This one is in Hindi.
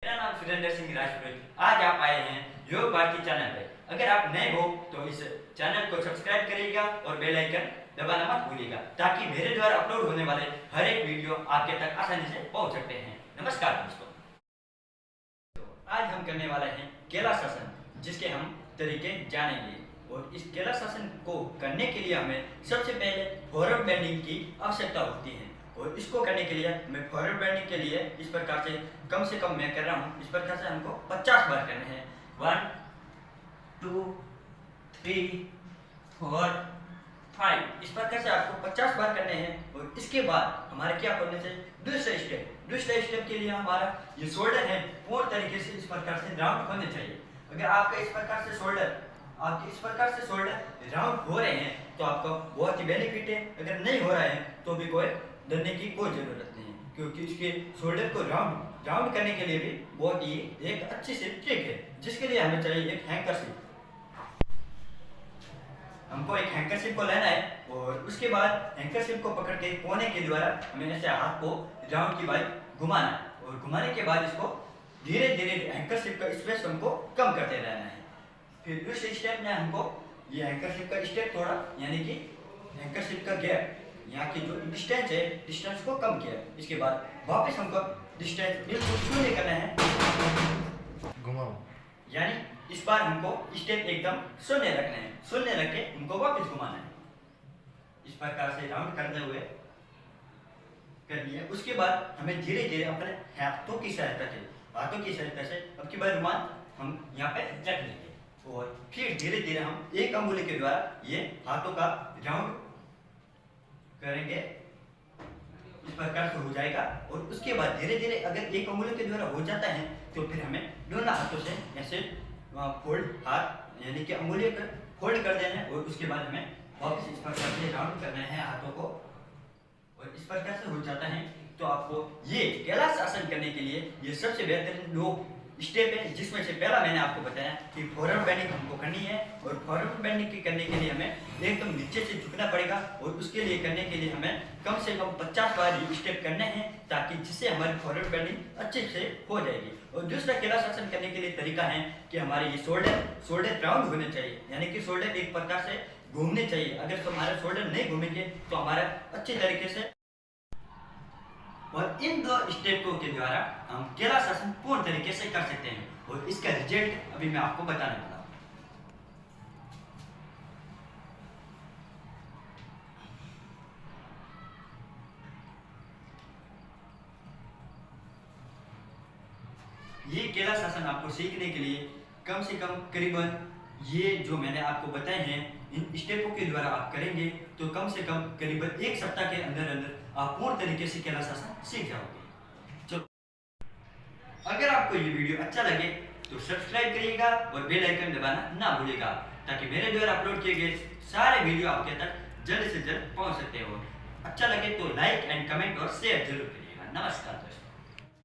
मेरा नाम सुरेंद्र सिंह राजपुरोहित। आज आप आए हैं योग भारती चैनल पे। अगर आप नए हो तो इस चैनल को सब्सक्राइब करिएगा और बेल आइकन दबाना मत भूलिएगा ताकि मेरे द्वारा अपलोड होने वाले हर एक वीडियो आपके तक आसानी से पहुंच सकते हैं। नमस्कार दोस्तों, तो आज हम करने वाले हैं केलाशासन, जिसके हम तरीके जानेंगे। और इस केलाशासन को करने के लिए हमें सबसे पहले फॉरवर्ड बेंडिंग की आवश्यकता होती है। और इसको करने के लिए हमें फॉरवर्ड बेंडिंग के लिए इस प्रकार से कम मैं कर रहा हूँ, इस प्रकार से हमको 50 बार करने हैं। 1 2 3 4 5 इस प्रकार से आपको 50 बार करने हैं। और इसके बाद हमारे क्या करने चाहिए, दूसरा स्टेप के लिए हमारा ये शोल्डर है पूर्ण तरीके से इस प्रकार से राउंड होने चाहिए। अगर आपका इस प्रकार से शोल्डर राउंड हो रहे हैं तो आपका बहुत ही बेनिफिट है। अगर नहीं हो रहा है तो भी कोई डरने की कोई जरूरत नहीं है, क्योंकि इसके शोल्डर को राउंड करने के लिए भी बहुत ही एक अच्छी सी ट्रिक है, जिसके लिए हमें चाहिए एक हैंकरशिप। हमको एक हैंकरशिप को लेना है और उसके बाद हैंकरशिप को पकड़ के कोने के द्वारा हमें ऐसे हाथ को राउंड की बाई घुमाना है। और घुमाने के बाद इसको धीरे धीरे हैंकरशिप का स्पेस हमको कम करते रहना है। फिर उस स्टेप में हमको ये हैंकरशिप का स्टेप थोड़ा, यानी कि हैंकरशिप का गैप, यहाँ की जो डिस्टेंस को कम किया। इसके बाद वापस हमको डिस्टेंस बिल्कुल शून्य करना है, घुमाओ, यानी इस बार हमको स्टेप एकदम शून्य रखना है। शून्य रख के हमको वापस घुमाना है, इस प्रकार से राउंड करते हुए कर लिया। उसके बाद हमें धीरे धीरे अपने हाथों की सहायता से अब की बार रुमाल हम यहाँ पे रख लेंगे और फिर धीरे धीरे हम एक अंगुली के द्वारा ये हाथों का राउंड करेंगे। इस प्रकार से हो जाएगा। और उसके बाद धीरे धीरे अगर एक अंगुली के द्वारा हो जाता है तो फिर हमें दोनों हाथों से ऐसे फोल्ड हाथ, यानी कि अंगुली फोल्ड कर देना है। और उसके बाद हमें वापस इस प्रकार से राउंड करना है हाथों को। और इस प्रकार से हो जाता है तो आपको ये केलाशासन करने के लिए ये सबसे बेहतरीन लोग स्टेप है, जिसमें से पहला मैंने आपको बताया कि फॉरवर्ड बेंडिंग हमको करनी है। और फॉरवर्ड बेंडिंग करने के लिए हमें एकदम नीचे से झुकना पड़ेगा। और उसके लिए करने के लिए हमें कम से कम 50 बार ये स्टेप करने हैं, ताकि जिससे हमारी फॉरवर्ड बेंडिंग अच्छे से हो जाएगी। और दूसरा केलाशासन करने के लिए तरीका है कि हमारे ये शोल्डर राउंड होने चाहिए, यानी कि शोल्डर एक प्रकार से घूमने चाहिए। अगर हमारा शोल्डर नहीं घूमेंगे तो हमारा अच्छे तरीके से, और इन दो स्टेपों के द्वारा हम केलाशासन पूर्ण तरीके से कर सकते हैं। और इसका रिजल्ट अभी मैं आपको बताने वाला हूं। ये केलाशासन आपको सीखने के लिए कम से कम करीबन ये जो मैंने आपको बताए हैं इन स्टेपों के द्वारा आप करेंगे तो कम से कम करीबन 1 सप्ताह के अंदर आप पूर्ण तरीके से केलाशासन सीख जाओगे। चलो, अगर आपको ये वीडियो अच्छा लगे तो सब्सक्राइब करिएगा और बेल आइकन दबाना ना भूलिएगा, ताकि मेरे द्वारा अपलोड किए गए सारे वीडियो आपके तक जल्द से जल्द पहुंच सकते हो। अच्छा लगे तो लाइक एंड कमेंट और शेयर जरूर करिएगा। नमस्कार दोस्तों।